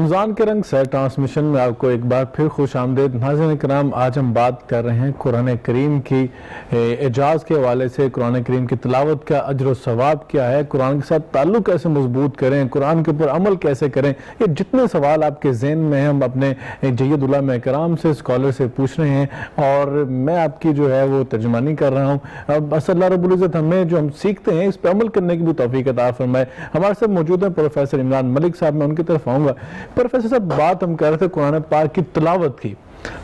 رمضان کے رنگ سیر ٹرانسمیشن میں آپ کو ایک بار پھر خوش آمدید۔ ناظرین کرام، آج ہم بات کر رہے ہیں قرآن کریم کی اعجاز کے حوالے سے، قرآن کریم کی تلاوت کا اجر و ثواب کیا ہے، قرآن کے ساتھ تعلق کیسے مضبوط کریں، قرآن کے اوپر عمل کیسے کریں۔ یہ جتنے سوال آپ کے ذہن میں ہیں ہم اپنے جید علماء کرام سے، اسکالر سے پوچھ رہے ہیں اور میں آپ کی جو ہے وہ ترجمانی کر رہا ہوں۔ بس اللہ رب العزت ہمیں جو ہم سیکھتے ہیں اس پہ عمل کرنے کی بھی توفیق عطا فرمائے۔ ہمارے ساتھ موجود ہیں پروفیسر عمران ملک صاحب، میں ان کی طرف آؤں گا۔ پروفیسر صاحب، بات ہم کر رہے تھے قرآن پاک کی تلاوت کی۔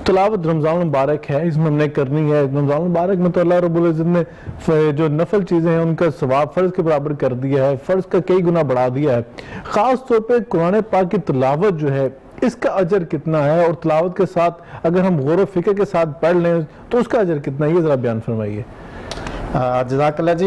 تلاوت رمضان مبارک ہے، اس میں ہم نے کرنی ہے۔ رمضان مبارک میں تو اللہ رب العزت نے جو نفل چیزیں ہیں ان کا ثواب فرض کے برابر کر دیا ہے، فرض کا کئی گنا بڑھا دیا ہے۔ خاص طور پہ قرآن پاک کی تلاوت جو ہے اس کا اجر کتنا ہے، اور تلاوت کے ساتھ اگر ہم غور و فکر کے ساتھ پڑھ لیں تو اس کا اجر کتنا ہے، یہ ذرا بیان فرمائیے۔ جزاک اللہ جی۔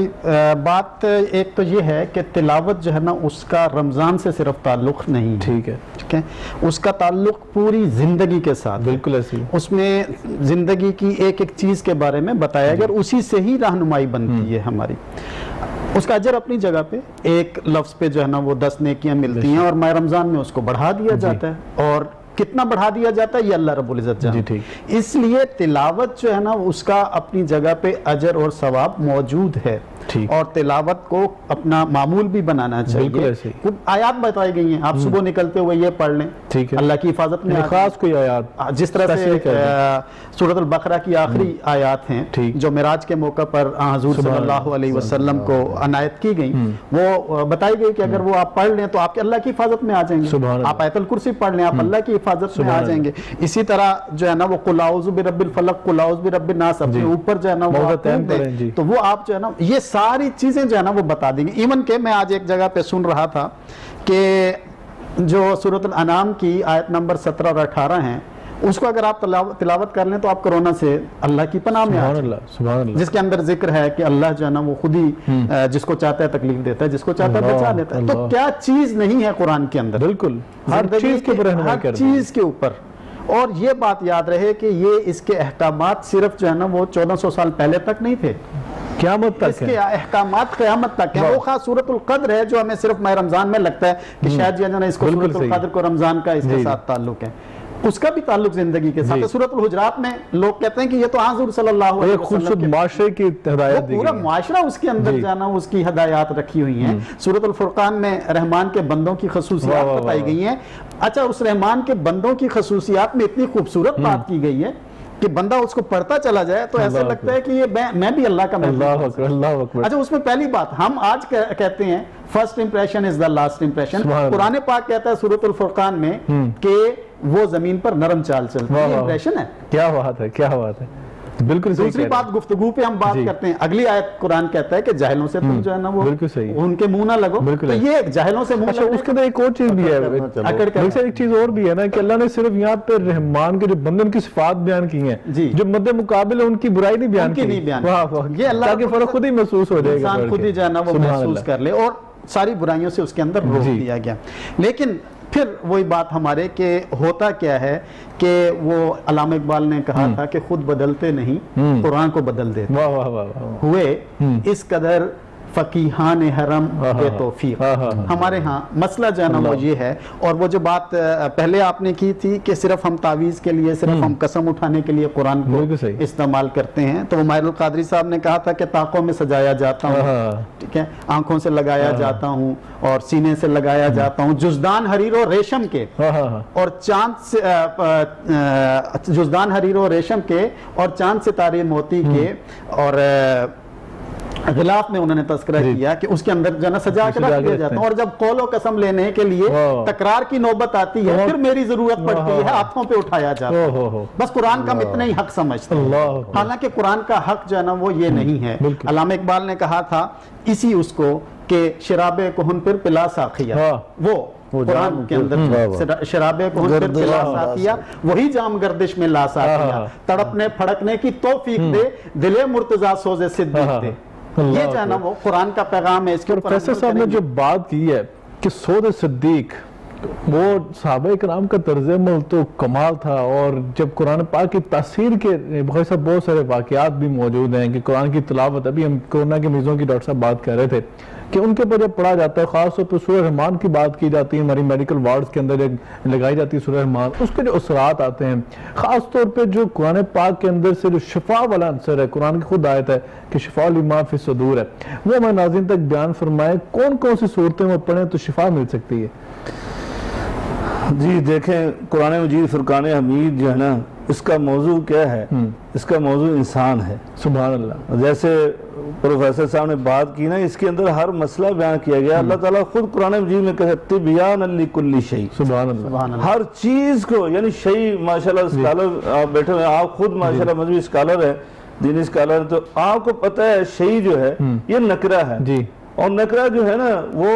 بات ایک تو یہ ہے کہ تلاوت جو ہے نا اس کا رمضان سے صرف تعلق نہیں ہے، ٹھیک ہے، اس کا تعلق پوری زندگی کے ساتھ، بالکل ایسی اس میں زندگی کی ایک ایک چیز کے بارے میں بتایا گیا، اور اسی سے ہی رہنمائی بنتی ہے ہماری۔ اس کا اجر اپنی جگہ پہ، ایک لفظ پہ جو ہے نا وہ 10 نیکیاں ملتی ہیں، اور ماہ رمضان میں اس کو بڑھا دیا جاتا ہے، اور کتنا بڑھا دیا جاتا ہے یہ اللہ رب العزت جانتا ہے۔ اس لیے تلاوت جو ہے نا اس کا اپنی جگہ پہ اجر اور ثواب موجود ہے، اور تلاوت کو اپنا معمول بھی بنانا چاہیے۔ آیات بتائی گئی ہیں، آپ صبح نکلتے ہوئے یہ پڑھ لیں، اللہ کی حفاظت میں خاص کوئی آیات جس طرح سے سورۃ البقرہ کی آخری آیات ہیں جو معراج کے موقع پر حضور صلی اللہ علیہ وسلم کو عنایت کی گئی، وہ بتائی گئی کہ اگر وہ آپ پڑھ لیں تو آپ کے اللہ کی حفاظت میں آ جائیں گے۔ آپ آیت الکرسی پڑھ لیں، آپ اللہ کی حفاظت میں آ جائیں گے۔ اسی طرح جو ہے نا وہ قل اعوذ برب الفلق، قل اعوذ برب الناس اپنے اوپر جو ہے نا وہ دیں، تو وہ آپ جو ہے نا یہ ساری چیزیں جو ہے نا وہ بتا دیں گے۔ ایون کہ میں آج ایک جگہ پہ سن رہا تھا کہ جو سورۃ الانعام کی آیت نمبر 17 اور 18 ہیں، اس کو اگر آپ تلاوت کر لیں تو آپ کرونا سے اللہ کی پناہ میں آ جائیں، جس کے اندر ذکر ہے کہ اللہ جو ہے نا وہ خود ہی جس کو چاہتا ہے تکلیف دیتا ہے، جس کو چاہتا ہے بچا لیتا ہے۔ تو کیا چیز نہیں ہے قرآن کے اندر، بالکل ہر چیز کے اوپر۔ اور یہ بات یاد رہے کہ یہ اس کے احکامات صرف جو ہے نا وہ 1400 سال پہلے تک نہیں تھے، قیامت تک، اس کے احکامات قیامت تک ہیں۔ وہ خاص سورۃ القدر ہے جو ہمیں صرف ماہ رمضان میں لگتا ہے کہ شاید یہ اس کو سورۃ القدر کو رمضان کا اس کے ساتھ تعلق ہے، اس کا بھی تعلق زندگی کے ساتھ ہے۔ سورۃ الحجرات میں لوگ کہتے ہیں کہ یہ تو حضور صلی اللہ علیہ وسلم خوبصورت معاشرے کی ہدایت دی گئی، پورا معاشرہ اس کے اندر جانا اس کی ہدایات رکھی ہوئی ہیں۔ سورۃ الفرقان میں رحمان کے بندوں کی خصوصیات بتائی گئی ہیں۔ اچھا، اس رحمان کے بندوں کی خصوصیات میں اتنی خوبصورت بات کی گئی ہے کہ بندہ اس کو پڑھتا چلا جائے تو ایسا لگتا ہے کہ یہ میں بھی اللہ کا محبوب۔ اچھا، اس میں پہلی بات ہم آج کہتے ہیں first impression is the last impression. قرآن پاک کہتا ہے سورۃ الفرقان میں کہ وہ زمین پر نرم چال چلتی ہے، امپریشن ہے۔ کیا بات ہے، کیا بات ہے، بالکل صحیح۔ دوسری بات گفتگو پہ ہم بات کرتے ہیں، اگلی آیت قرآن کہتا ہے کہ جاہلوں سے تم جو ہے نا وہ ان کے منہ نہ لگو، تو یہ جاہلوں سے منہ لگو۔ اس کے اندر ایک اور چیز بھی ہے، ایک چیز اور بھی ہے نا کہ اللہ نے صرف یہاں پہ رحمان کے جو بندے ان کی صفات بیان کی ہیں، جو مد مقابل ان کی برائی نہیں بیان کی، یہ اللہ تاکہ فرق خود ہی محسوس ہو جائے گا، انسان خود ہی جو ہے نا وہ محسوس کر لے، اور ساری برائیوں سے اس کے اندر روک دیا گیا۔ لیکن پھر وہی بات ہمارے کہ ہوتا کیا ہے کہ وہ علامہ اقبال نے کہا تھا کہ خود بدلتے نہیں، قرآن کو بدل دیتے ہوئے اس قدر فقیہان حرم بے توفیق۔ ہمارے ہاں مسئلہ جو ہے نا وہ یہ ہے، اور وہ جو بات پہلے آپ نے کی تھی کہ صرف ہم تعویذ کے لیے، صرف ہم قسم اٹھانے کے لیے قرآن کو استعمال کرتے ہیں، تو وہ ماہر القادری صاحب نے کہا تھا کہ طاقوں میں سجایا جاتا ہوں، ٹھیک ہے، آنکھوں سے لگایا جاتا ہوں اور سینے سے لگایا جاتا ہوں، جزدان حریر و ریشم کے اور چاند سے، جزدان حریر و ریشم کے اور چاند ستارے موتی کے، اور غلاف میں انہوں نے تذکرہ کیا کہ اس کے اندر جو ہے نا سجا کے رکھ دیا جاتا ہے، اور جب قول و قسم لینے کے لیے تکرار کی نوبت آتی ہے پھر میری ضرورت پڑتی ہے، ہاتھوں پہ اٹھایا جاتا ہے۔ بس قرآن کا اتنا ہی حق سمجھتے ہیں، حالانکہ قرآن کا حق جو ہے نا وہ یہ نہیں ہے۔ علامہ اقبال نے کہا تھا اسی اس کو کہ شراب کہن پر پلا ساقیہ، وہ قرآن کے اندر شراب کہن پر پلا ساقیہ، وہی جام گردش میں لا ساقیہ، تڑپنے پھڑکنے کی توفیق دے، دل مرتضیٰ سوز صدیق دے۔ یہ جو ہے نا وہ قرآن کا پیغام ہے۔ اس کے پروفیسر صاحب نے جو بات کی ہے کہ سود صدیق، وہ صحابہ کرام کا طرز عمل تو کمال تھا، اور جب قرآن پاک کی تاثیر کے بہت سارے واقعات بھی موجود ہیں کہ قرآن کی تلاوت، ابھی ہم کورونا کے مریضوں کی ڈاکٹر صاحب بات کر رہے تھے کہ ان کے اوپر جب پڑھا جاتا ہے، خاص طور پر سورہ رحمان کی بات کی جاتی ہے، ہماری میڈیکل وارڈز کے اندر لگائی جاتی ہے سورہ رحمان، اس کے جو اثرات آتے ہیں، خاص طور پہ جو قرآن پاک کے اندر سے جو شفا والا عنصر ہے، قرآن کی خود آیت ہے کہ شفاء لما فی الصدور ہے، وہ ہمارے ناظرین تک بیان فرمائے کون کون سی صورتیں وہ پڑھیں تو شفا مل سکتی ہے؟ جی دیکھیں، قرآن مجید فرقان حمید جو ہے نا، اس کا موضوع کیا ہے؟ اس کا موضوع انسان ہے۔ سبحان اللہ۔ جیسے پروفیسر صاحب نے بات کی نا، اس کے اندر ہر مسئلہ بیان کیا گیا۔ اللہ تعالیٰ خود قرآن مجید میں کہتے ہیں طبیان لکل شیء، سبحان اللہ، ہر چیز کو، یعنی شیء، ماشاءاللہ اسکالر آپ بیٹھے ہوئے ہیں، آپ خود ماشاءاللہ مذہبی اسکالر ہیں، دینی اسکالر ہیں، تو آپ کو پتہ ہے شیء جو ہے یہ نکرہ ہے، جی، اور نکرہ جو ہے نا وہ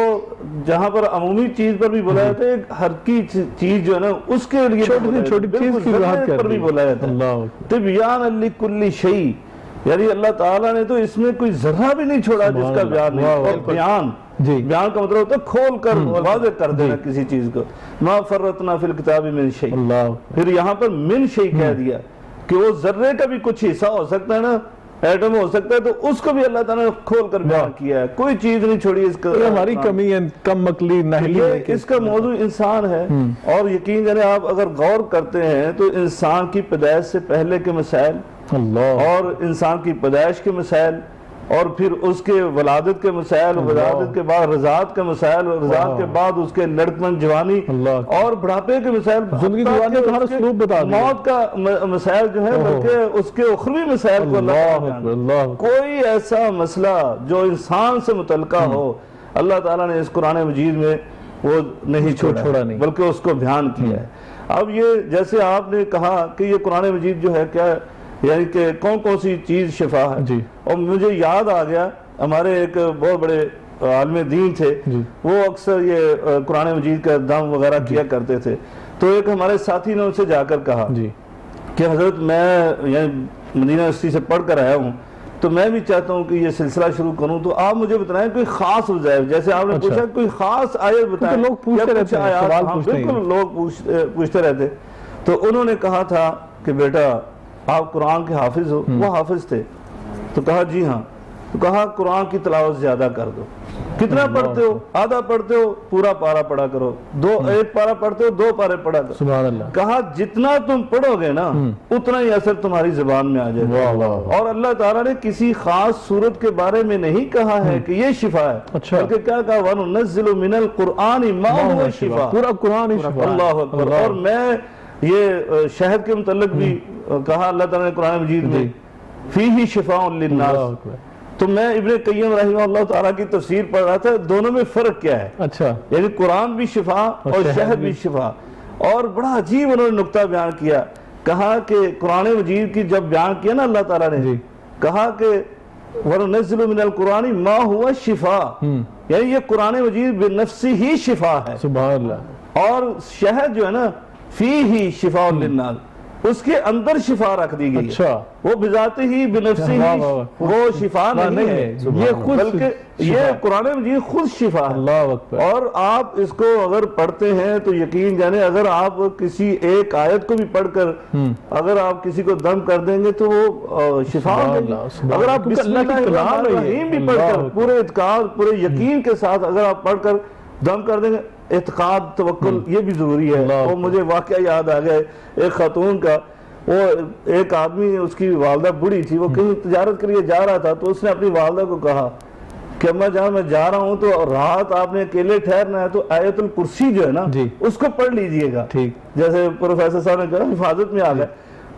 جہاں پر عمومی چیز پر بھی بولا جاتا ہے، ہر کی چیز جو ہے نا اس کے لیے چھوٹی چیز کی وضاحت پر بھی بولا جاتا ہے۔ اللہ طبیان لکل شیء، یعنی اللہ تعالیٰ نے تو اس میں کوئی ذرہ بھی نہیں چھوڑا جس کا بیان نہیں۔ اور بیان، بیان کا مطلب ہوتا ہے کھول کر واضح کر دینا کسی چیز کو۔ ما فرطنا فی الکتاب من شیء، پھر یہاں پر من شیء کہہ دیا کہ وہ ذرے کا بھی کچھ حصہ ہو سکتا ہے نا، ایٹم ہو سکتا ہے، تو اس کو بھی اللہ تعالیٰ نے کھول کر بیان کیا ہے، کوئی چیز نہیں چھوڑی اس کا۔ یہ ہماری کمی ہے، کم عقلی ناہلی ہے، اس کا موضوع انسان ہے۔ اور یقین جانے آپ اگر غور کرتے ہیں تو انسان کی پیدائش سے پہلے کے مسائل، اللہ، اور انسان کی پیدائش کے مسائل، اور پھر اس کے ولادت کے مسائل، ولادت کے بعد رضاعت کے مسائل، رضاعت کے بعد اس کے لڑکپن، جوانی اور بڑھاپے کے مسائل، زندگی گزارنے کا ہر اسلوب بتا دیا، موت کا مسائل جو ہے، بلکہ اس کے اخروی مسائل کو اللہ، کوئی ایسا مسئلہ جو انسان سے متعلقہ ہو اللہ تعالیٰ نے اس قرآن مجید میں وہ نہیں چھوڑا، بلکہ اس کو بیان کیا ہے۔ اب یہ جیسے آپ نے کہا کہ یہ قرآن مجید جو ہے کیا، یعنی کہ کون کون سی چیز شفا ہے، اور مجھے یاد آ گیا ہمارے ایک بہت بڑے عالم دین تھے، وہ اکثر یہ قرآن مجید کا دم وغیرہ کیا کرتے تھے، تو ایک ہمارے ساتھی نے ان سے جا کر کہا کہ حضرت میں یعنی مدینہ یونیورسٹی سے پڑھ کر آیا ہوں، تو میں بھی چاہتا ہوں کہ یہ سلسلہ شروع کروں، تو آپ مجھے بتائیں کوئی خاص وظائف، جیسے آپ نے پوچھا کوئی خاص آیت بتائیں، لوگ پوچھتے رہتے ہیں، سوال پوچھتے ہیں، بالکل لوگ پوچھتے رہتے، تو انہوں نے کہا تھا کہ بیٹا آپ قرآن کے حافظ ہو؟ وہ حافظ تھے، تو کہا جی ہاں، تو کہا قرآن کی تلاوت زیادہ کر دو۔ کتنا پڑھتے ہو؟ آدھا پڑھتے ہو، پورا پارا پڑھا کرو، ایک پارا پڑھتے ہو، 2 پارے پڑھا کرو۔ سبحان اللہ۔ کہا جتنا تم پڑھو گے نا اتنا ہی اثر تمہاری زبان میں آ جائے گا۔ اور اللہ تعالیٰ نے کسی خاص صورت کے بارے میں نہیں کہا ہے کہ یہ شفا ہے، بلکہ کیا کہا وَنُنَزِّلُ مِنَ الْقُرْآنِ مَا هُوَ شِفَاءٌ، پورا قرآن ہی شفا۔ اللہ اکبر۔ اور میں یہ شہد کے متعلق بھی کہا اللہ تعالیٰ نے قرآن مجید میں فِيهِ شِفَاءٌ لِلنَّاسِ، تو میں ابن قیم رحمہ اللہ تعالیٰ کی تفسیر پڑھ رہا تھا، دونوں میں فرق کیا ہے، اچھا، یعنی قرآن بھی شفا اور شہد بھی شفا۔ اور بڑا عجیب انہوں نے نقطہ بیان کیا، کہا کہ قرآن مجید کی جب بیان کیا نا اللہ تعالیٰ نے، کہا کہ وَنُنَزِّلُ مِنَ الْقُرْآنِ مَا هُوَ شِفَاءٌ، یعنی یہ قرآن مجید بنفسی ہی شفا ہے، سبحان اللہ۔ اور شہد جو ہے نا فِيهِ شِفَاءٌ لِلنَّاسِ، اس کے اندر شفا رکھ دی گئی ہے، وہ بذات ہی بنفسی ہی وہ شفا نہیں ہے، یہ خود، بلکہ یہ قرآن مجید خود شفا ہے۔ اور آپ اس کو اگر پڑھتے ہیں تو یقین جانے اگر آپ کسی ایک آیت کو بھی پڑھ کر اگر آپ کسی کو دم کر دیں گے تو وہ شفا ہو جائے گی۔ اگر آپ بسم اللہ الرحمن الرحیم بھی پڑھ کر پورے اعتقاد، پورے یقین کے ساتھ اگر آپ پڑھ کر دم کر دیں گے، اعتقاد، توکل، یہ بھی ضروری ہے۔ اور مجھے واقعہ یاد آ گیا ایک خاتون کا، وہ ایک آدمی، اس کی والدہ بڑی تھی، وہ کہیں تجارت کے لیے جا رہا تھا، تو اس نے اپنی والدہ کو کہا کہ اماں جان میں جا رہا ہوں تو رات آپ نے اکیلے ٹھہرنا ہے تو آیت الکرسی جو ہے نا اس کو پڑھ لیجئے گا، جیسے پروفیسر صاحب نے کہا حفاظت میں آ گئے۔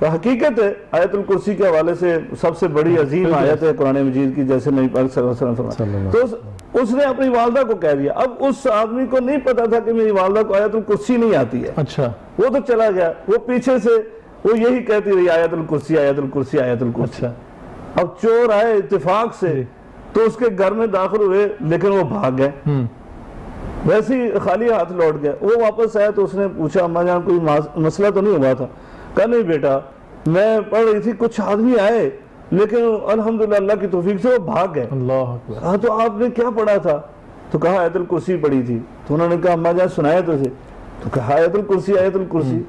حقیقت ہے آیت الکرسی کے حوالے سے سب سے بڑی عظیم آیت ہے قرآن مجید کی، جیسے نبی پاک صلی اللہ علیہ وسلم فرمایا، تو اس نے اپنی والدہ کو کہہ دیا۔ اب اس آدمی کو نہیں پتا تھا کہ میری والدہ کو آیت الکرسی نہیں آتی ہے، اچھا، وہ تو چلا گیا، وہ پیچھے سے وہ یہی کہتی رہی آیت الکرسی آیت الکرسی آیت الکرسی۔ اب چور آئے اتفاق سے تو اس کے گھر میں داخل ہوئے، لیکن وہ بھاگ گئے، ویسے ہی خالی ہاتھ لوٹ گئے۔ وہ واپس آیا تو اس نے پوچھا اماں جان کوئی مسئلہ تو نہیں ہوا تھا؟ کہا نہیں بیٹا، میں پڑھ رہی تھی، کچھ آدمی آئے لیکن الحمدللہ اللہ کی توفیق سے وہ بھاگ گئے۔ کہا تو آپ نے کیا پڑھا تھا؟ تو کہا آیت الکرسی پڑھی تھی۔ تو انہوں نے کہا اماں جان سنائے تو سے؟ تو کہا آیت الکرسی آیت الکرسی۔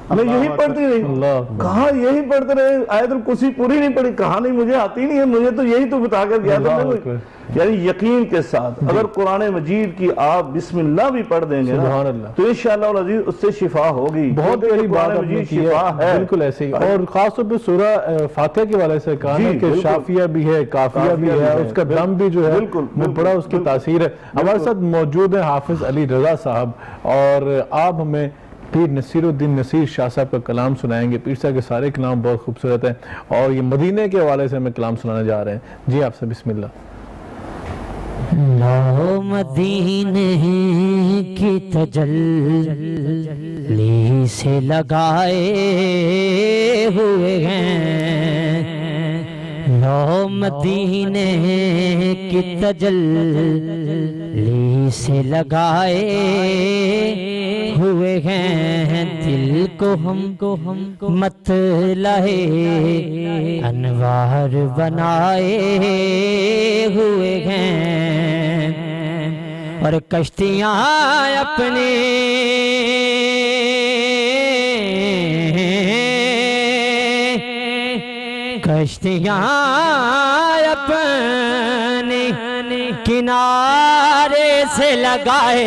میں یہی پڑھتی رہی اللہ کہا یہی پڑھتے رہے آیت الکرسی پوری نہیں پڑھی کہا نہیں مجھے آتی نہیں ہے مجھے تو یہی تو بتا کر گیا تھا اللہ اکبر۔ یعنی یقین کے ساتھ اگر قرآن مجید کی آپ بسم اللہ بھی پڑھ دیں گے سبحان اللہ۔ تو انشاءاللہ العزیز اس سے شفا ہوگی بہت کیونکہ بڑی بات قرآن آپ نے مجید کی شفا ہے ہے بالکل ایسے ہی اور خاص طور پہ سورہ فاتحہ کے والے سے کہا نا جی، کہ بالکل۔ شافیہ بھی ہے کافیہ بھی کافیہ ہے بھی اس کا ہے، دم بھی جو ہے بالکل، وہ بڑا اس کی تاثیر ہے ہمارے ساتھ موجود ہیں حافظ علی رضا صاحب اور آپ ہمیں پیر نصیر الدین نصیر شاہ صاحب کا کلام سنائیں گے پیر صاحب کے سارے کلام بہت خوبصورت ہیں اور یہ مدینے کے حوالے سے ہمیں کلام سنانے جا رہے ہیں جی آپ سے بسم اللہ لو مدینے کی تجلی سے لگائے ہوئے ہیں لو مدینے کی تجلی سے لگائے ہوئے ہیں دل کو ہم مت لائے انوار بنائے ہوئے ہیں اور کشتیاں اپنی کنارے سے لگائے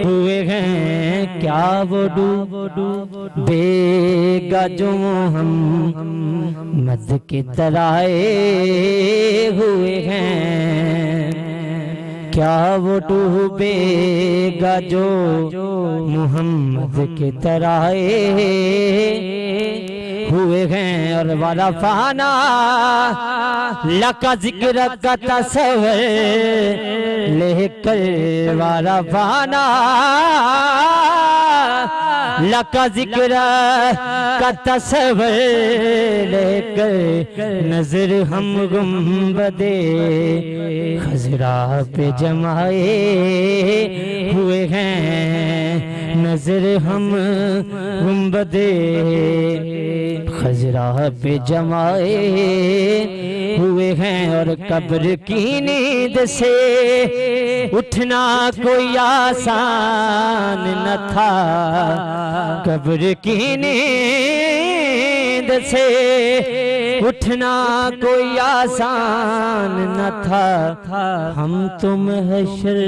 ہوئے ہیں کیا وہ ڈوبے گا جو محمد کی طرح ہوئے ہیں کیا وہ ڈوبے گا جو محمد کی طرح ہوئے ہیں اور والا فانا لکا ذکر کا تصور لے کر والا فانا لکا ذکر کا تصور لے کر نظر ہم گنبد خضرا پہ جمائے ہوئے ہیں نظر ہم گنبد خضرا پہ جمائے ہوئے ہیں اور قبر کی نیند سے اٹھنا کوئی آسان نہ تھا قبر کی نیند سے اٹھنا کوئی آسان نہ تھا ہم تم حشر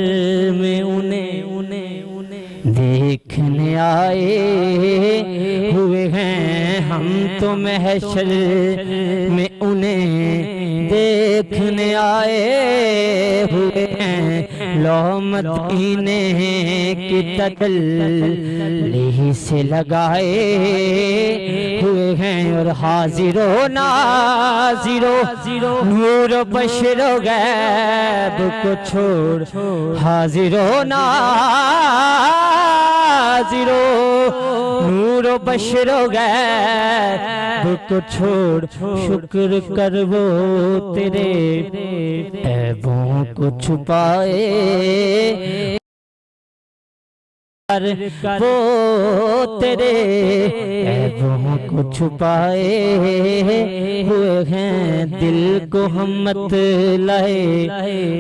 میں انہیں دیکھنے آئے ہوئے ہیں ہم تو محشر میں انہیں دیکھنے آئے ہوئے ہیں لو مدینے کی تجلی سے لگائے ہوئے ہیں اور حاضر و ناظر و نور و بشر و غیب کو چھوڑ حاضر و ناظر و نور و بشر و غیب کو چھوڑ شکر کر وہ تیرے عیبوں کو چھپائے وہ تیرے عیبوں کو چھپائے ہوئے ہیں دل کو ہم مت لائے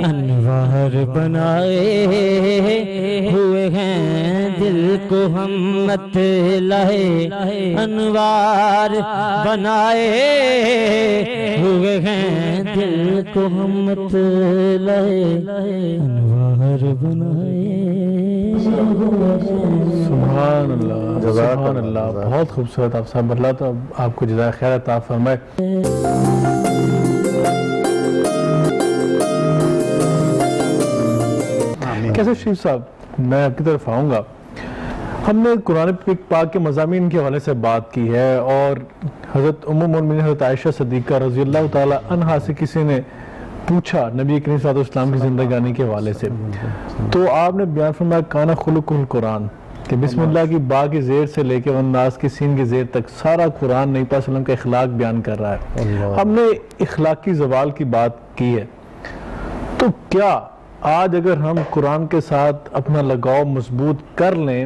انوار بنائے ہوئے ہیں دل کو ہم مت لائے انوار بنائے ہوئے ہیں دل کو ہم مت لائے انوار بنائے سبحان اللہ سبحان اللہ بہت خوبصورت آپ صاحب اللہ تو آپ کو جزائے خیر عطا فرمائے کیسے شریف صاحب میں آپ کی طرف آؤں گا ہم نے قرآن پاک کے مضامین کے حوالے سے بات کی ہے اور حضرت ام المؤمنین حضرت عائشہ صدیقہ رضی اللہ تعالی عنہا سے کسی نے پوچھا نبی کریم صلی اللہ علیہ وسلم کی زندگانی کے حوالے سے تو آپ نے بیان فرمایا کانا خلق القرآن کہ بسم اللہ کی با کی زیر سے لے کے والناس کی سین کی زیر تک سارا قرآن نبی صلی اللہ علیہ وسلم کا اخلاق بیان کر رہا ہے ہم نے اخلاقی زوال کی بات کی ہے تو کیا آج اگر ہم قرآن کے ساتھ اپنا لگاؤ مضبوط کر لیں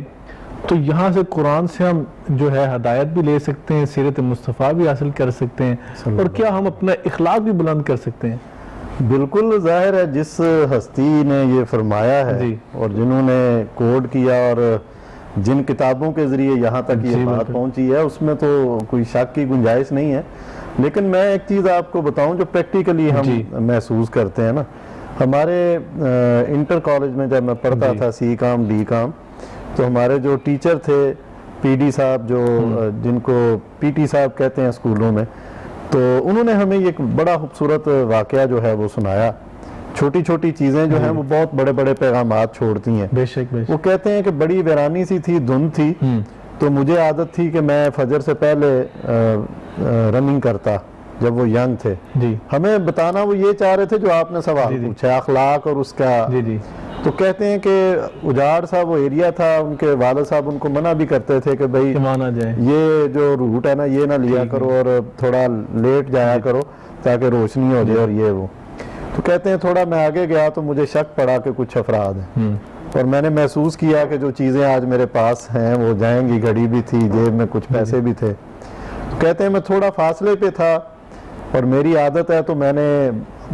تو یہاں سے قرآن سے ہم جو ہے ہدایت بھی لے سکتے ہیں سیرت مصطفیٰ بھی حاصل کر سکتے ہیں اور کیا ہم اپنا اخلاق بھی بلند کر سکتے ہیں بالکل ظاہر ہے جس ہستی نے یہ فرمایا ہے جی اور جنہوں نے کوڈ کیا اور جن کتابوں کے ذریعے یہاں تک یہ بات پہنچی ہے اس میں تو کوئی شک کی گنجائش نہیں ہے. لیکن میں ایک چیز آپ کو بتاؤں جو پریکٹیکلی ہم محسوس کرتے ہیں نا, ہمارے انٹر کالج میں جب میں پڑھتا تھا سی کام ڈی کام, تو ہمارے جو ٹیچر تھے پی ڈی صاحب, جو جن کو پی ٹی صاحب کہتے ہیں اسکولوں میں, تو انہوں نے ہمیں ایک بڑا خوبصورت واقعہ جو ہے وہ سنایا. چھوٹی چھوٹی چیزیں جو ہیں وہ بہت بڑے بڑے پیغامات چھوڑتی ہیں. بے شک وہ کہتے ہیں کہ بڑی ویرانی سی تھی, دھند تھی, تو مجھے عادت تھی کہ میں فجر سے پہلے رننگ کرتا جب وہ ینگ تھے. ہمیں بتانا وہ یہ چاہ رہے تھے جو آپ نے سوال پوچھا, اخلاق اور اس کا. تو کہتے ہیں کہ اجاڑ سا وہ ایریا تھا, ان کے والد صاحب ان کو منع بھی کرتے تھے کہ بھئی یہ جو روٹ ہے نا یہ نہ لیا کرو اور تھوڑا لیٹ جایا کرو تاکہ روشنی ہو جائے اور یہ وہ. تو کہتے ہیں تھوڑا میں آگے گیا تو مجھے شک پڑا کہ کچھ افراد ہیں, اور میں نے محسوس کیا کہ جو چیزیں آج میرے پاس ہیں وہ جائیں گی. گھڑی بھی تھی, جیب میں کچھ پیسے بھی تھے. تو کہتے ہیں میں تھوڑا فاصلے پہ تھا اور میری عادت ہے تو میں نے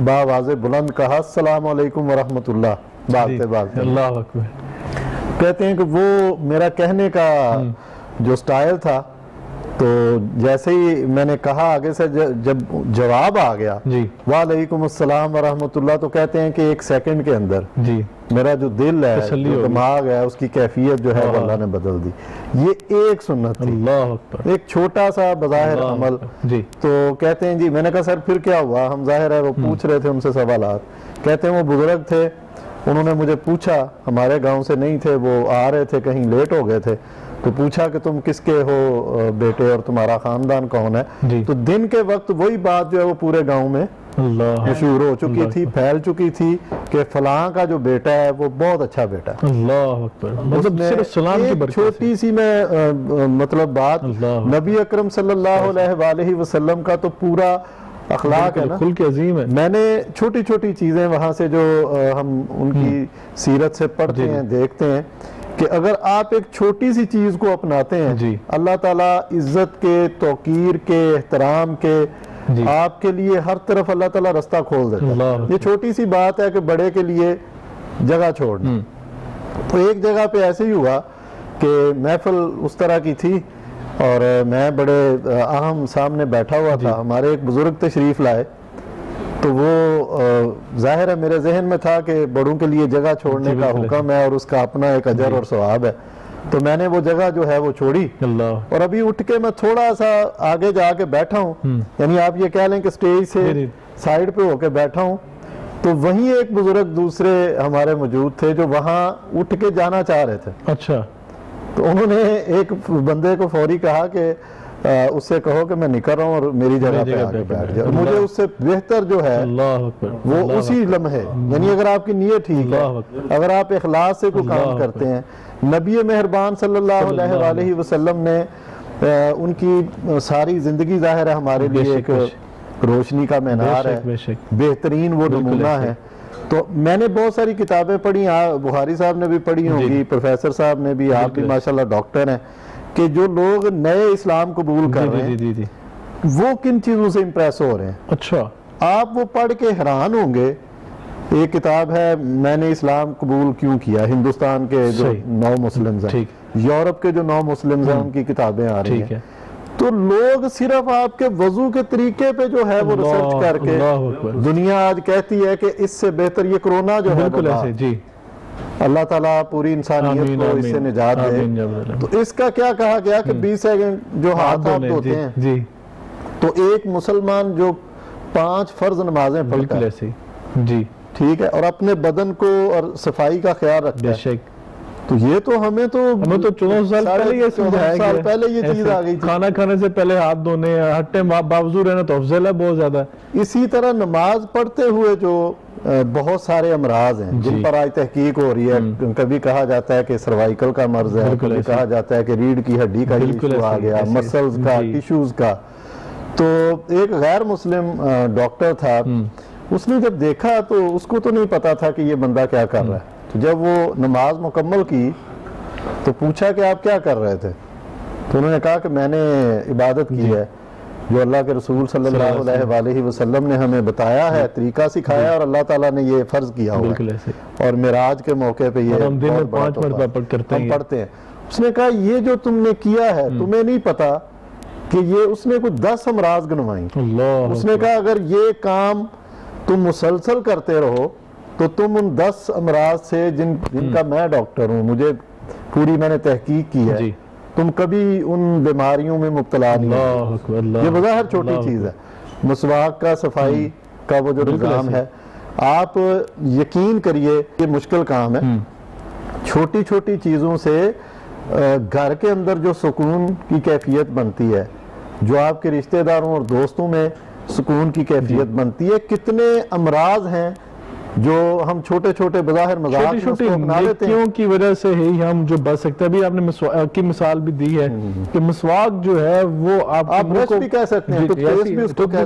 باواضح بلند کہا السلام علیکم ورحمۃ اللہ, بھاگتے بھاگتے. اللہ اکبر. کہتے ہیں کہ وہ میرا کہنے کا جو سٹائل تھا, تو جیسے ہی میں نے کہا آگے سے جب جواب آ گیا وعلیکم السلام ورحمۃ اللہ, تو کہتے ہیں کہ 1 سیکنڈ کے اندر میرا جو دل ہے, جو دماغ ہے, اس کی کیفیت جو ہے وہ اللہ نے بدل دی. یہ ایک سنت تھی, ایک چھوٹا سا بظاہر عمل. تو کہتے ہیں جی, میں نے کہا سر پھر کیا ہوا؟ ہم ظاہر ہے وہ پوچھ رہے تھے ان سے سوالات. کہتے ہیں وہ بزرگ تھے, انہوں نے مجھے پوچھا, ہمارے گاؤں سے نہیں تھے, وہ آ رہے تھے, کہیں لیٹ ہو گئے تھے, تو پوچھا کہ تم کس کے ہو بیٹے اور تمہارا خاندان کون ہے؟ تو دن کے وقت وہی بات جو ہے وہ پورے گاؤں میں مشہور ہو چکی تھی, پھیل چکی تھی کہ فلاں کا جو بیٹا ہے وہ بہت اچھا بیٹا ہے. اللہ اکبر. مطلب ایک چھوٹی سی میں مطلب بات, نبی اکرم صلی اللہ علیہ وآلہ وسلم کا تو پورا اخلاق ہے نا, خلق عظیم ہے. میں نے چھوٹی چھوٹی چیزیں وہاں سے جو ہم ان کی سیرت سے پڑھتے ہیں, دیکھتے ہیں کہ اگر آپ ایک چھوٹی سی چیز کو اپناتے ہیں, اللہ تعالیٰ عزت کے, توقیر کے, احترام کے, آپ کے لیے ہر طرف اللہ تعالیٰ رستہ کھول دیتا ہے. یہ چھوٹی سی بات ہے کہ بڑے کے لیے جگہ چھوڑنا. تو ایک جگہ پہ ایسے ہی ہوا کہ محفل اس طرح کی تھی اور میں بڑے اہم سامنے بیٹھا ہوا تھا. ہمارے ایک بزرگ تشریف لائے, تو وہ ظاہر ہے میرے ذہن میں تھا کہ بڑوں کے لیے جگہ چھوڑنے کا حکم ہے اور اس کا اپنا ایک اجر اور ثواب ہے. تو میں نے وہ جگہ جو ہے وہ چھوڑی, اور ابھی اٹھ کے میں تھوڑا سا آگے جا کے بیٹھا ہوں, یعنی آپ یہ کہہ لیں کہ سٹیج سے سائیڈ پہ ہو کے بیٹھا ہوں, تو وہیں ایک بزرگ دوسرے ہمارے موجود تھے جو وہاں اٹھ کے جانا چاہ رہے تھے. اچھا. تو انہوں نے ایک بندے کو فوری کہا کہ اس سے کہو کہ میں نکل رہا ہوں اور میری جگہ پہ آ کے بیٹھ جائے. مجھے اس سے بہتر جو ہے وہ اسی لمحے, یعنی اگر آپ کی نیت ٹھیک ہے, اگر آپ اخلاص سے کوئی کام کرتے ہیں. نبی مہربان صلی اللہ علیہ وآلہ وسلم نے ان کی ساری زندگی ظاہر ہے ہمارے لیے ایک روشنی کا مینار ہے, بہترین وہ نمونہ ہے. تو میں نے بہت ساری کتابیں پڑھی, بخاری صاحب نے بھی پڑھی ہوں گی, پروفیسر صاحب نے بھی, آپ بھی ماشاءاللہ ڈاکٹر ہیں, کہ جو لوگ نئے اسلام قبول کر رہے ہیں وہ کن چیزوں سے امپریس ہو رہے ہیں. اچھا. آپ وہ پڑھ کے حیران ہوں گے. ایک کتاب ہے میں نے اسلام قبول کیوں کیا, ہندوستان کے جو 9 مسلمز ہیں, یورپ کے جو 9 مسلمز ہیں, ان کی کتابیں آ رہی ہیں. تو لوگ صرف آپ کے وضو کے طریقے پہ جو ہے وہ ریسرچ کر کے, دنیا آج کہتی ہے کہ اس سے بہتر یہ کرونا جو ہے, اللہ تعالیٰ پوری انسانیت کو اس سے نجات دے. تو اس کا کیا کہا گیا کہ 20 سیکنڈ جو ہاتھ آپ دھوتے ہیں, تو ایک مسلمان جو 5 فرض نمازیں پڑھتا ہے, ٹھیک ہے, اور اپنے بدن کو اور صفائی کا خیال رکھتا ہے, تو یہ تو ہمیں تو 14 سال پہلے یہ سمجھایا گیا, پہلے یہ چیز آ گئی تھی. کھانا کھانے سے پہلے ہاتھ دھونے, ہر ٹائم باوضو رہنا تو افضل ہے بہت زیادہ. اسی طرح نماز پڑھتے ہوئے جو بہت سارے امراض ہیں جن پر آج تحقیق ہو رہی ہے, کبھی کہا جاتا ہے کہ سروائیکل کا مرض ہے, کبھی کہا جاتا ہے کہ ریڑھ کی ہڈی کا ایشو آ گیا, مسلز کا, ٹیشوز کا. تو ایک غیر مسلم ڈاکٹر تھا, اس نے جب دیکھا تو اس کو تو نہیں پتا تھا کہ یہ بندہ کیا کر رہا ہے. تو جب وہ نماز مکمل کی تو پوچھا کہ آپ کیا کر رہے تھے, تو انہوں نے کہا کہ میں نے عبادت کی ہے جو اللہ کے رسول صلی اللہ علیہ وآلہ وسلم نے ہمیں بتایا ہے, طریقہ سکھایا, اور اللہ تعالیٰ نے یہ فرض کیا ہوا ہے, اور معراج کے موقع پہ یہ ہم دن میں 5 مرتبہ پڑھتے ہیں. اس نے کہا یہ جو تم نے کیا ہے تمہیں نہیں پتا کہ یہ اس نے کچھ 10 امراض گنوائیں. اس نے کہا اگر یہ کام تم مسلسل کرتے رہو تو تم ان 10 امراض سے جن کا میں ڈاکٹر ہوں, مجھے پوری میں نے تحقیق کی ہے, تم کبھی ان بیماریوں میں مبتلا نہیں ہوگے. یہ بظاہر چھوٹی چیز ہے, مسواک کا صفائی کا وہ جو نظام ہے, آپ یقین کریے یہ مشکل کام ہے. چھوٹی چھوٹی چیزوں سے گھر کے اندر جو سکون کی کیفیت بنتی ہے, جو آپ کے رشتہ داروں اور دوستوں میں سکون کی کیفیت بنتی ہے, کتنے امراض ہیں جو ہم چھوٹے چھوٹے بظاہر مذاق چھوٹی چھوٹی نیکیوں کی وجہ سے ہی ہم جو بچ سکتے ہیں. ابھی آپ نے مسواک کی مثال بھی دی ہے کہ مسواک جو ہے وہ آپ برش بھی کہہ سکتے ہیں,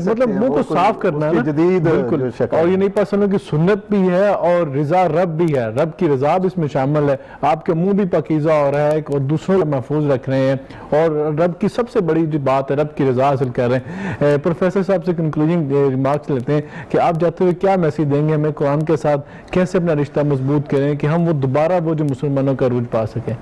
مطلب منہ کو صاف کرنا ہے نا, جدید بالکل. اور یہ نہیں پسند کی سنت بھی ہے اور رضا رب بھی ہے, رب کی رضا بھی اس میں شامل ہے. آپ کے منہ بھی پاکیزہ ہو رہا ہے اور دوسروں کو محفوظ رکھ رہے ہیں, اور رب کی سب سے بڑی جو بات ہے رب کی رضا حاصل کر رہے ہیں. پروفیسر صاحب سے کنکلوڈنگ ریمارکس لیتے ہیں کہ آپ جاتے ہوئے کیا میسیج دیں گے ہمیں قرآن کے ساتھ, کیسے اپنا رشتہ مضبوط کریں کہ ہم وہ دوبارہ وہ جو مسلمانوں کا عروج پا سکیں؟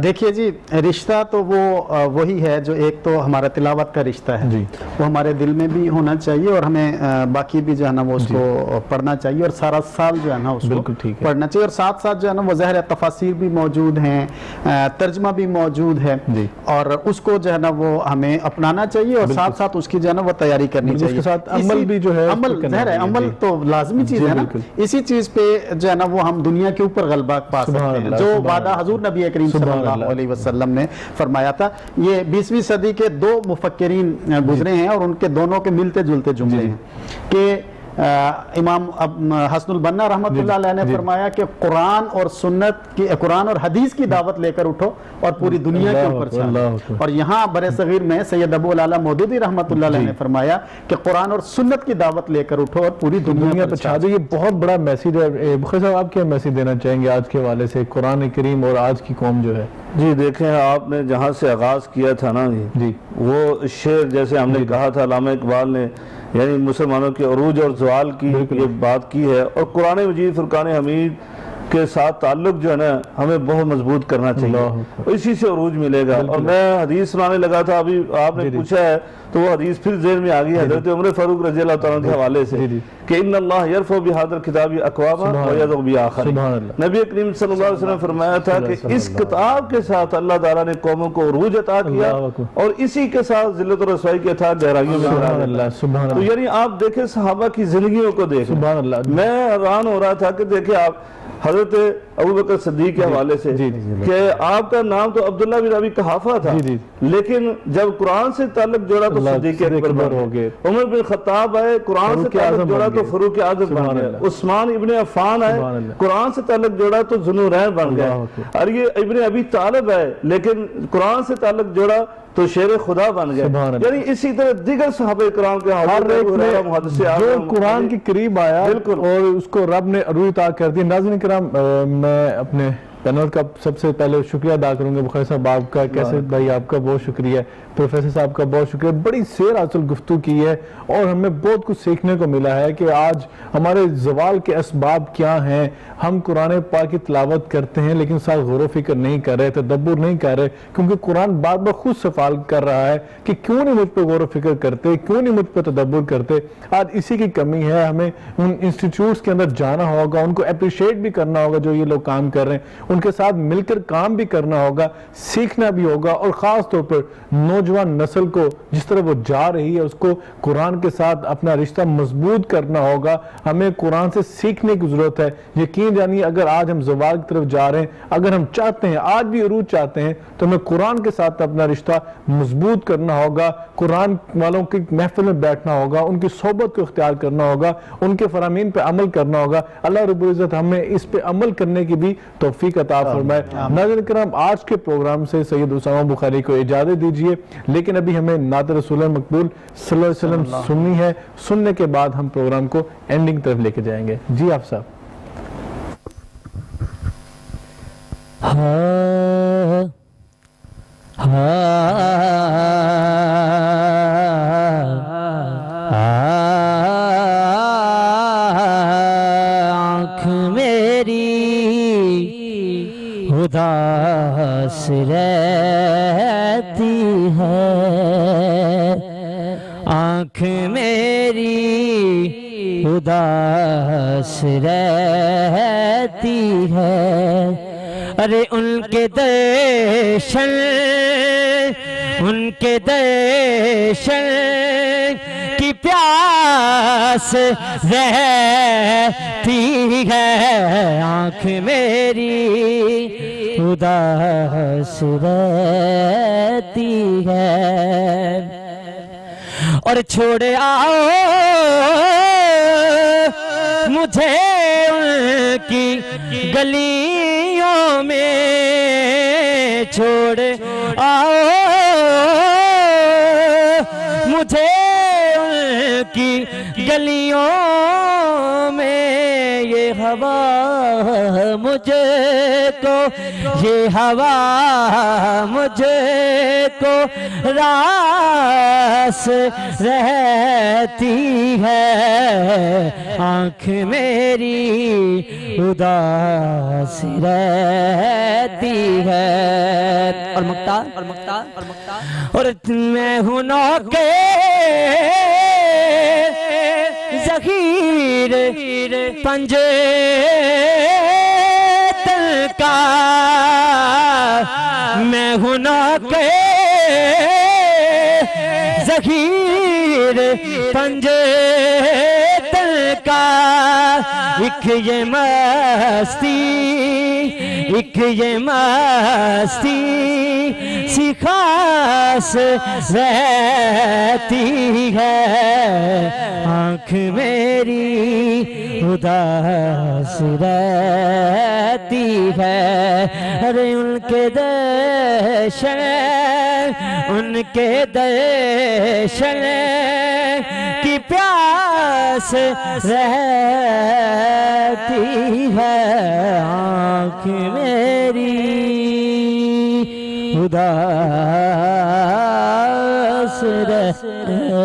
دیکھیے جی, رشتہ تو وہ وہی ہے جو ایک تو ہمارا تلاوت کا رشتہ ہے, وہ ہمارے دل میں بھی ہونا چاہیے, اور ہمیں باقی بھی جو ہے نا وہ اس کو پڑھنا چاہیے, اور سارا سال جو ہے نا اس کو پڑھنا چاہیے. اور ساتھ ساتھ جو ہے نا وہ ظاہر ہے تفاسیر بھی موجود ہیں, ترجمہ بھی موجود ہے, اور اس کو جو ہے نا وہ ہمیں اپنانا چاہیے, اور ساتھ ساتھ اس کی جو ہے نا وہ تیاری کرنی چاہیے. عمل بھی جو ہے, عمل ظاہر ہے عمل تو لازمی چیز ہے نا, اسی چیز پہ جو ہے نا وہ ہم دنیا کے اوپر غلبہ پا سکتے ہیں, جو وعدہ حضور نبی کریم صلی اللہ علیہ وسلم نے فرمایا تھا. یہ 20ویں صدی کے 2 مفکرین گزرے ہیں, اور ان کے دونوں کے ملتے جلتے جملے ہیں کہ امام حسن البنا رحمۃ اللہ علیہ نے فرمایا کہ قرآن اور سنت کی, قرآن اور حدیث کی دعوت لے کر اٹھو اور پوری دنیا کے اوپر چھاؤ. اور یہاں برِ صغیر میں سید ابو العلا مودودی رحمۃ اللہ علیہ نے فرمایا کہ قرآن اور سنت کی دعوت لے کر اٹھو اور پوری دنیا پر چھا دو. یہ بہت بڑا میسیج ہے. بخیر صاحب آپ کیا میسیج دینا چاہیں گے آج کے حوالے سے قرآن کریم اور آج کی قوم جو ہے؟ جی دیکھیں, آپ نے جہاں سے آغاز کیا تھا نا جی, وہ شعر جیسے ہم نے کہا تھا, علامہ اقبال نے یعنی مسلمانوں کے عروج اور زوال کی یہ بات کی ہے, اور قرآن مجید فرقان حمید کے ساتھ تعلق جو ہے نا ہمیں بہت مضبوط کرنا چاہیے, اسی سے عروج ملے گا. اور میں حدیث سنانے لگا تھا, ابھی آپ نے پوچھا ہے تو وہ حدیث پھر ذہن میں آ گئی حضرت عمر فاروق رضی اللہ تعالیٰ کے حوالے سے کہ ان اللہ یرفع بہذا الکتاب اقواما ویضع بآخرین. نبی کریم صلی اللہ علیہ وسلم فرمایا تھا کہ اس کتاب کے ساتھ اللہ تعالیٰ نے قوموں کو عروج عطا کیا, اور اسی کے ساتھ ذلت و رسوائی کے تھا گہرائیوں میں گرا دیتا. تو یعنی آپ دیکھیں صحابہ کی زندگیوں کو دیکھیں, میں حیران ہو رہا تھا کہ دیکھیں آپ حضرت ابوبکر صدیق کے حوالے سے کہ آپ کا نام تو عبداللہ بن ابی قحافہ تھا, لیکن جب قرآن سے تعلق جوڑا تو صدیق اکبر ہو گئے. عمر بن خطاب آئے, قرآن سے تعلق جوڑا تو فاروق اعظم بن گئے. عثمان ابن عفان آئے, قرآن سے تعلق جوڑا تو ذوالنورین بن گئے. اور یہ ابن ابی طالب آئے, لیکن قرآن سے تعلق جوڑا تو شیر خدا بن گئے. یعنی اسی طرح دیگر صحابہ کرام کے جو قرآن کے قریب آیا اور اس کو رب نے عروج عطا کر دی. ناظرین کرام, میں اپنے پینل کا سب سے پہلے شکریہ ادا کروں گا. بخیر صاحب آپ کا, کیسے بھائی آپ کا بہت شکریہ, پروفیسر صاحب کا بہت شکریہ. بڑی سیر حاصل گفتگو کی ہے اور ہمیں بہت کچھ سیکھنے کو ملا ہے کہ آج ہمارے زوال کے اسباب کیا ہیں. ہم قرآن پاک کی تلاوت کرتے ہیں لیکن ساتھ غور و فکر نہیں کر رہے, تدبر نہیں کر رہے, کیونکہ قرآن بار بار خود سوال کر رہا ہے کہ کیوں نہیں مجھ پہ غور و فکر کرتے, کیوں نہیں مجھ پہ تدبر کرتے. آج اسی کی کمی ہے. ہمیں ان انسٹیٹیوٹس کے اندر جانا ہوگا, ان کو اپریشیٹ بھی کرنا ہوگا جو یہ لوگ کام کر رہے ہیں, ان کے ساتھ مل کر کام بھی کرنا ہوگا, سیکھنا بھی ہوگا, اور خاص طور پر نوجوان نسل کو جس طرح وہ جا رہی ہے اس کو قرآن کے ساتھ اپنا رشتہ مضبوط کرنا ہوگا. ہمیں قرآن سے سیکھنے کی ضرورت ہے. یقین جانیے اگر آج ہم زوال کی طرف جا رہے ہیں, اگر ہم چاہتے ہیں آج بھی عروج چاہتے ہیں, تو ہمیں قرآن کے ساتھ اپنا رشتہ مضبوط کرنا ہوگا. قرآن والوں کی محفل میں بیٹھنا ہوگا, ان کی صحبت کو اختیار کرنا ہوگا, ان کے فرامین پہ عمل کرنا ہوگا. اللہ رب العزت ہمیں اس پہ عمل کرنے کی بھی توفیق عطا فرمائے. ناظرین کرام, آج کے پروگرام سے سید اسامہ بخاری کو اجازت دیجیے, لیکن ابھی ہمیں نعت رسول مقبول صلی اللہ علیہ وسلم سننی ہے. سننے کے بعد ہم پروگرام کو اینڈنگ طرف لے کے جائیں گے. جی آپ صاحب. آنکھ میری اداس رہتی ہے آنکھ میری اداس رہتی ہے ارے ان کے درشن کی پیاس رہتی ہے آنکھ میری اداس رہتی ہے اور چھوڑ آؤ مجھے ان کی گلیوں میں چھوڑ آؤ مجھے ان کی گلیوں میں یہ ہوا مجھے کو یہ ہوا مجھے کو راس رہتی ہے آنکھ میری اداس رہتی ہے اور مقطع اور میں ہوں نوکے ذخیر پنجے تل کا میں ہوں نوکے ذخیر پنجے تل کا ایک یہ مستی سی خاص رہتی ہے آنکھ میری اداس رہتی ہے ارے ان کے درشن کی پیاس رہتی ہے آنکھ میری اداس رہتی ہے